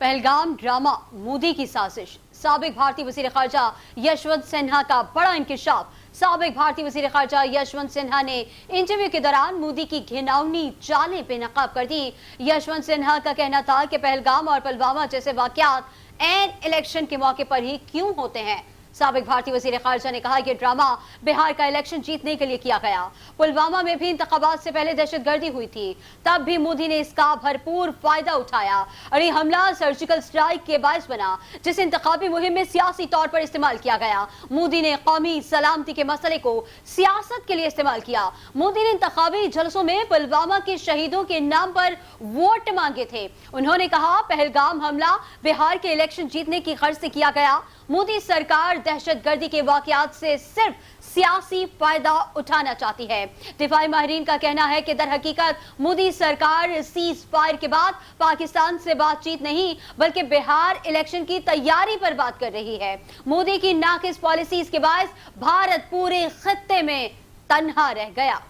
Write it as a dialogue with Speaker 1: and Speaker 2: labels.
Speaker 1: Pahalgam drama Modi की साजिश। साबिक भारतीय वज़ीर ख़ारजा यशवंत सिन्हा का बड़ा इंकशाफ। साबिक भारतीय वज़ीर ख़ारजा यशवंत सिन्हा ने इंटरव्यू के दौरान मोदी की घिनौनी चालें बेनकाब कर दी। यशवंत सिन्हा का कहना था कि पहलगाम और पुलवामा जैसे वाक़यात ऐन इलेक्शन के मौके पर ही क्यों होते हैं। साबिक भारतीय वज़ीर ख़ारजा ने कहा ये ड्रामा बिहार का इलेक्शन जीतने के लिए किया गया। पुलवामा में भी इंतखाबात से पहले दहशतगर्दी हुई थी, तब भी मोदी ने इसका भरपूर फायदा उठाया और ये हमला सर्जिकल स्ट्राइक के बायस बना, जिसे इंतखाबी मुहिम में सियासी तौर पर इस्तेमाल किया गया। मोदी ने कौमी सलामती के मसले को सियासत के लिए इस्तेमाल किया। मोदी ने इंतखाबी जलसों में पुलवामा के शहीदों के नाम पर वोट मांगे थे। उन्होंने कहा पहलगाम हमला बिहार के इलेक्शन जीतने की गर्ज से किया गया। मोदी सरकार दहशतगर्दी के वाकयात से सिर्फ सियासी फायदा उठाना चाहती है। दिफाई माहिरीन का कहना है कि दर हकीकत मोदी सरकार सीज फायर के बाद पाकिस्तान से बातचीत नहीं बल्कि बिहार इलेक्शन की तैयारी पर बात कर रही है। मोदी की नाकिस पॉलिसीज के बायस भारत पूरे खित्ते में तन्हा रह गया।